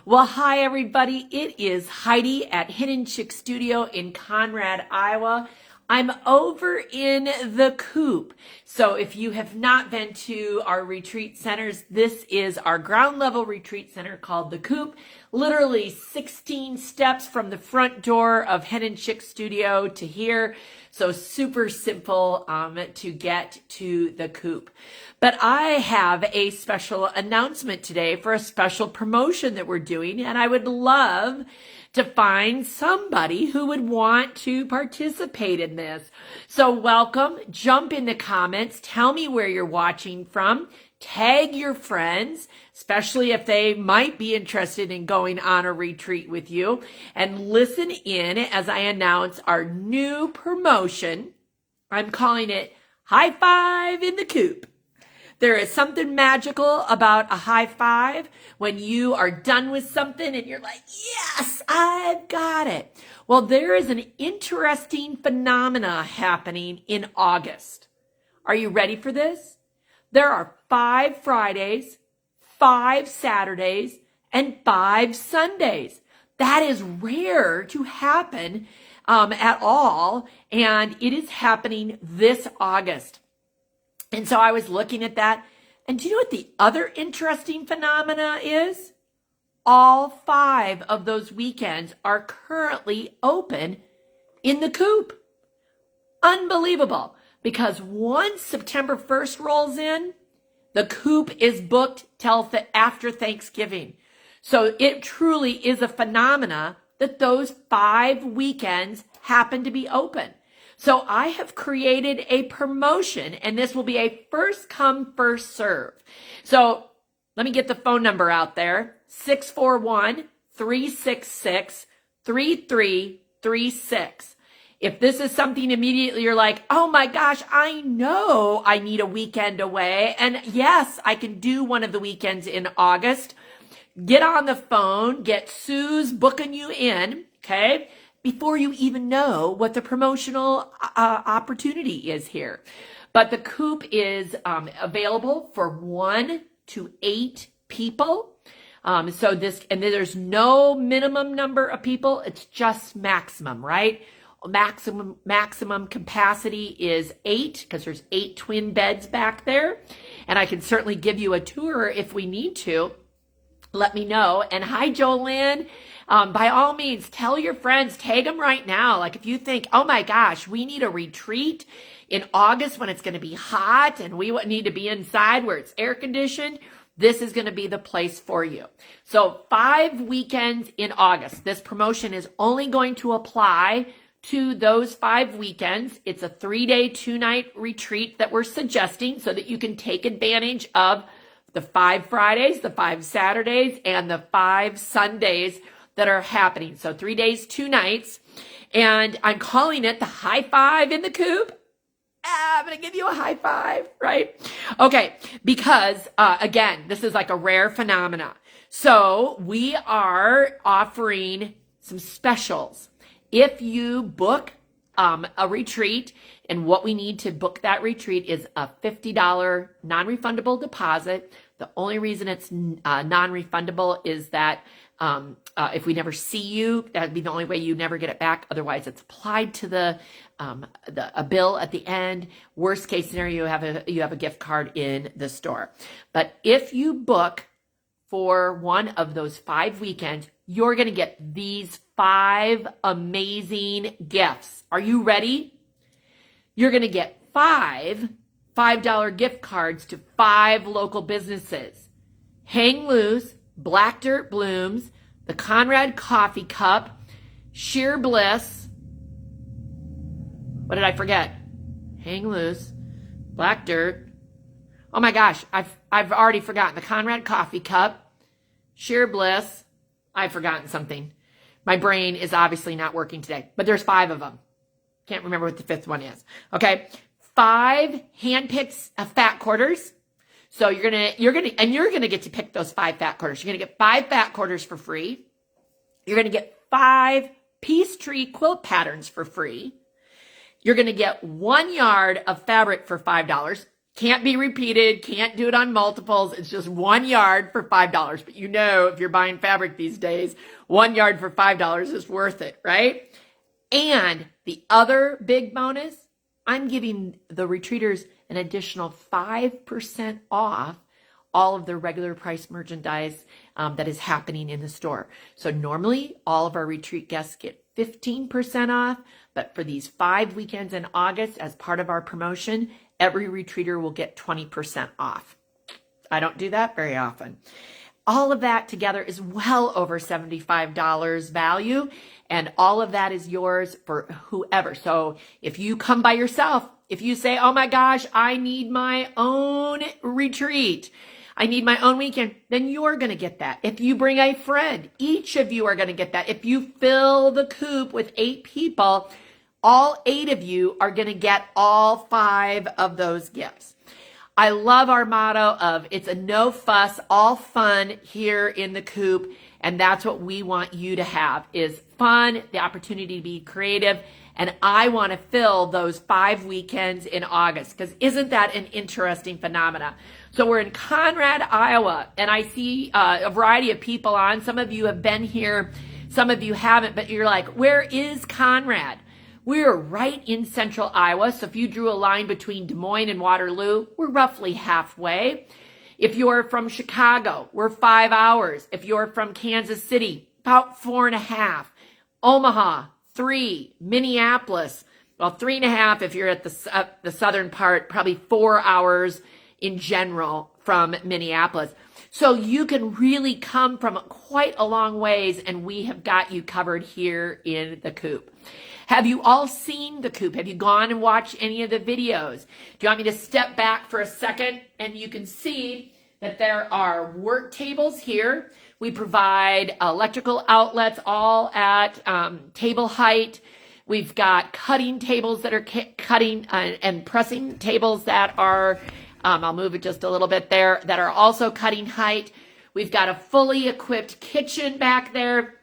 Well, hi, everybody. It is Heidi at Hidden Chick Studio in Conrad, Iowa. I'm over in the Coop. So if you have not been to our retreat centers, this is our ground level retreat center called the Coop. Literally 16 steps from the front door of Hidden Chick Studio to here. So super simple to get to the Coop. But I have a special announcement today for a special promotion that we're doing, and I would love to find somebody who would want to participate in this. So welcome, jump in the comments, tell me where you're watching from, tag your friends, especially if they might be interested in going on a retreat with you, and listen in as I announce our new promotion. I'm calling it High Five in the Coop. There is something magical about a high five when you are done with something and you're like, yes, I've got it. Well, there is an interesting phenomena happening in August. Are you ready for this? There are 5 Fridays, 5 Saturdays, and 5 Sundays. That is rare to happen at all, and it is happening this August. And so I was looking at that, and do you know what the other interesting phenomena is? All 5 of those weekends are currently open in the Coop. Unbelievable, because once September 1st rolls in, the Coop is booked till after Thanksgiving. So it truly is a phenomena that those 5 weekends happen to be open. So I have created a promotion, and this will be a first come, first serve. So let me get the phone number out there, 641-366-3336. If this is something immediately you're like, oh my gosh, I know I need a weekend away. And yes, I can do one of the weekends in August. Get on the phone, get Sue's booking you in, okay? Before you even know what the promotional opportunity is here. But the Coop is available for 1 to 8 people. So there's no minimum number of people. It's just maximum, right? Maximum capacity is 8 because there's 8 twin beds back there. And I can certainly give you a tour if we need to. Let me know. And hi, Jolynn. By all means, tell your friends, tag them right now. Like if you think, oh my gosh, we need a retreat in August when it's going to be hot and we need to be inside where it's air conditioned, this is going to be the place for you. So 5 weekends in August. This promotion is only going to apply to those 5 weekends. It's a 3-day, 2-night retreat that we're suggesting so that you can take advantage of the 5 Fridays, the 5 Saturdays, and the 5 Sundays that are happening. So 3 days, 2 nights. And I'm calling it the High Five in the Coop. I'm going to give you a high five, right? Okay, because again, this is like a rare phenomena. So we are offering some specials. If you book a retreat, and what we need to book that retreat is a $50 non-refundable deposit. The only reason it's non-refundable is that if we never see you, that'd be the only way you never get it back. Otherwise, it's applied to a bill at the end. Worst case scenario, you have a gift card in the store. But if you book for one of those 5 weekends, you're going to get these 5 amazing gifts. Are you ready? You're going to get 5 $5 gift cards to 5 local businesses. Hang Loose, Black Dirt Blooms, the Conrad Coffee Cup, Sheer Bliss. What did I forget? Hang Loose, Black Dirt. Oh my gosh, I've already forgotten. The Conrad Coffee Cup, Sheer Bliss. I've forgotten something. My brain is obviously not working today, but there's 5 of them. Can't remember what the 5th one is. Okay. 5 handpicked fat quarters. So you're gonna get to pick those 5 fat quarters. You're gonna get 5 fat quarters for free. You're gonna get 5 peace tree quilt patterns for free. You're gonna get 1 yard of fabric for $5. Can't be repeated. Can't do it on multiples. It's just 1 yard for $5. But you know, if you're buying fabric these days, 1 yard for $5 is worth it, right? And the other big bonus, I'm giving the retreaters an additional 5% off all of their regular price merchandise that is happening in the store. So normally all of our retreat guests get 15% off, but for these 5 weekends in August, as part of our promotion, every retreater will get 20% off. I don't do that very often. All of that together is well over $75 value, and all of that is yours for whoever. So if you come by yourself, if you say, oh my gosh, I need my own retreat, I need my own weekend, then you're going to get that. If you bring a friend, each of you are going to get that. If you fill the coop with 8 people, all 8 of you are going to get all 5 of those gifts. I love our motto of it's a no fuss, all fun here in the coop. And that's what we want you to have, is fun, the opportunity to be creative. And I want to fill those 5 weekends in August, because isn't that an interesting phenomena? So we're in Conrad, Iowa, and I see a variety of people on. Some of you have been here, some of you haven't, but you're like, where is Conrad? We're right in central Iowa. So if you drew a line between Des Moines and Waterloo, we're roughly halfway. If you're from Chicago, we're 5 hours. If you're from Kansas City, about 4.5. Omaha, 3. Minneapolis, well, 3.5 if you're at the southern part, probably 4 hours in general from Minneapolis. So you can really come from quite a long ways, and we have got you covered here in the coop. Have you all seen the coop? Have you gone and watched any of the videos? Do you want me to step back for a second? And you can see that there are work tables here. We provide electrical outlets all at table height. We've got cutting tables that are cutting and pressing tables that are, I'll move it just a little bit there, that are also cutting height. We've got a fully equipped kitchen back there.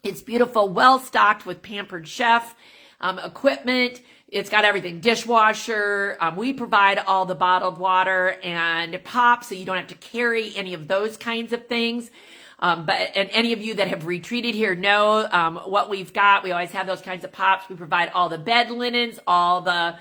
It's beautiful, well stocked with Pampered Chef equipment. It's got everything, dishwasher. We provide all the bottled water and pop, so you don't have to carry any of those kinds of things. And any of you that have retreated here know what we've got. We always have those kinds of pops. We provide all the bed linens, all the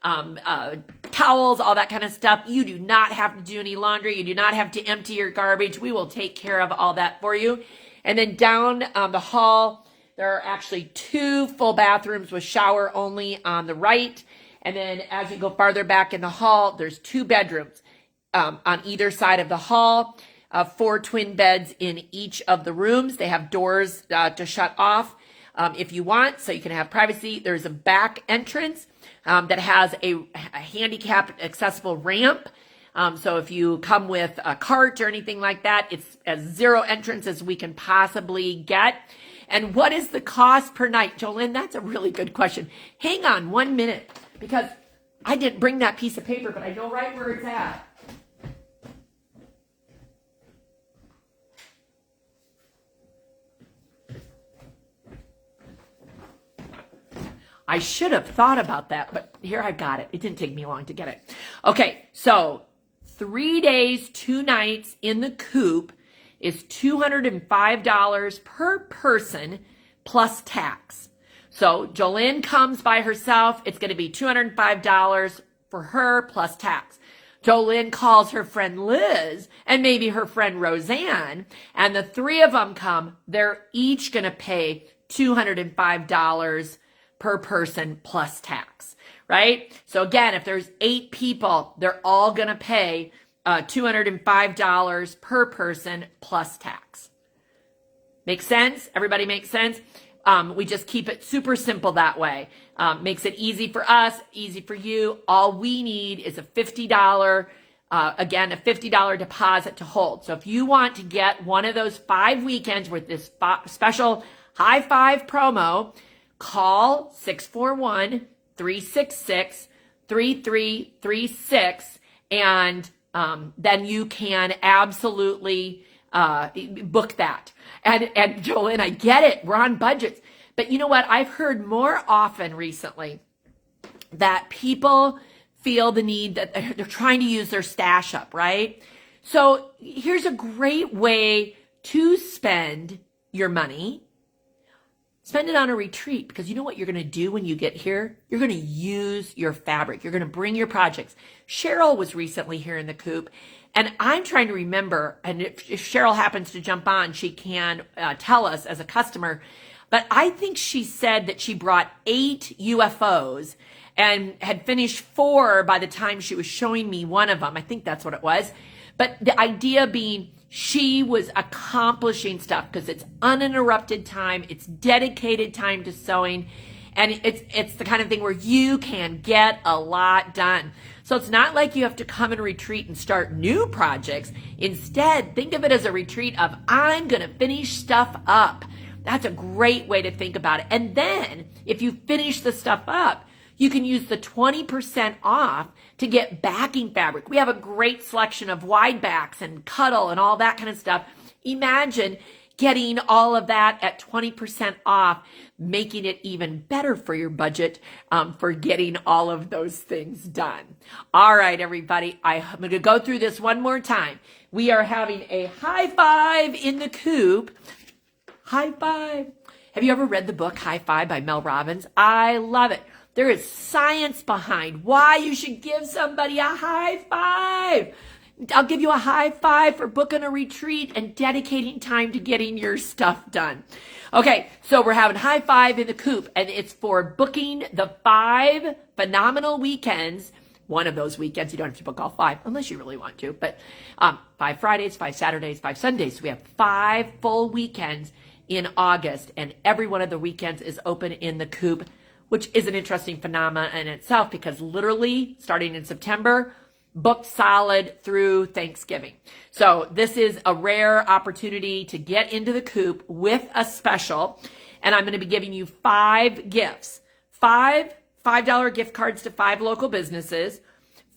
towels, all that kind of stuff. You do not have to do any laundry. You do not have to empty your garbage. We will take care of all that for you. And then down the hall, there are actually 2 full bathrooms with shower only on the right. And then as you go farther back in the hall, there's 2 bedrooms on either side of the hall, 4 twin beds in each of the rooms. They have doors to shut off if you want, so you can have privacy. There's a back entrance that has a handicapped accessible ramp. So if you come with a cart or anything like that, it's as 0 entrance as we can possibly get. And what is the cost per night? Jolynn, that's a really good question. Hang on 1 minute, because I didn't bring that piece of paper, but I know right where it's at. I should have thought about that, but here I got it. It didn't take me long to get it. Okay, so 3 days, 2 nights in the coop is $205 per person plus tax. So Jolynn comes by herself. It's going to be $205 for her plus tax. Jolynn calls her friend Liz and maybe her friend Roseanne, and the 3 of them come. They're each going to pay $205 per person plus tax, right? So again, if there's 8 people, they're all going to pay $205 per person plus tax. Make sense? Everybody makes sense? We just keep it super simple that way. Makes it easy for us, easy for you. All we need is a $50, again, a $50 deposit to hold. So if you want to get one of those 5 weekends with this special high 5 promo, call 641-366-3336, and then you can absolutely book that. And Jolynn, I get it. We're on budgets. But you know what? I've heard more often recently that people feel the need that they're trying to use their stash up, right? So here's a great way to spend your money. Spend it on a retreat, because you know what you're going to do when you get here? You're going to use your fabric. You're going to bring your projects. Cheryl was recently here in the Coop, and I'm trying to remember, and if Cheryl happens to jump on, she can tell us as a customer, but I think she said that she brought 8 UFOs and had finished 4 by the time she was showing me one of them. I think that's what it was. But the idea being, she was accomplishing stuff because it's uninterrupted time. It's dedicated time to sewing. And it's the kind of thing where you can get a lot done. So it's not like you have to come and retreat and start new projects. Instead, think of it as a retreat of, I'm going to finish stuff up. That's a great way to think about it. And then if you finish the stuff up, you can use the 20% off to get backing fabric. We have a great selection of wide backs and cuddle and all that kind of stuff. Imagine getting all of that at 20% off, making it even better for your budget for getting all of those things done. All right, everybody, I'm going to go through this one more time. We are having a high five in the Coop. High five. Have you ever read the book High Five by Mel Robbins? I love it. There is science behind why you should give somebody a high five. I'll give you a high five for booking a retreat and dedicating time to getting your stuff done. Okay, so we're having high five in the Coop, and it's for booking the 5 phenomenal weekends. One of those weekends, you don't have to book all 5 unless you really want to, but 5 Fridays, 5 Saturdays, 5 Sundays. So we have 5 full weekends in August, and every one of the weekends is open in the Coop, which is an interesting phenomenon in itself, because literally starting in September, booked solid through Thanksgiving. So this is a rare opportunity to get into the Coop with a special. And I'm going to be giving you 5 gifts, 5 $5 gift cards to 5 local businesses,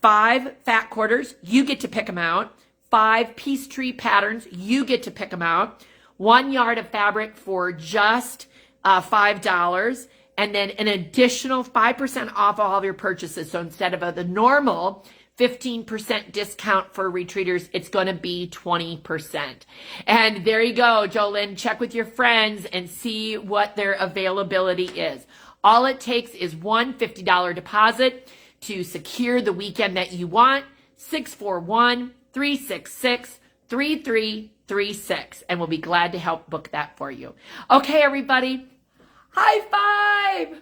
5 fat quarters. You get to pick them out. 5 peace tree patterns. You get to pick them out. 1 yard of fabric for just $5. And then an additional 5% off all of your purchases. So instead of the normal 15% discount for retreaters, it's going to be 20%. And there you go, Jolynn. Check with your friends and see what their availability is. All it takes is one $50 deposit to secure the weekend that you want. 641-366-3336. And we'll be glad to help book that for you. Okay, everybody. High five!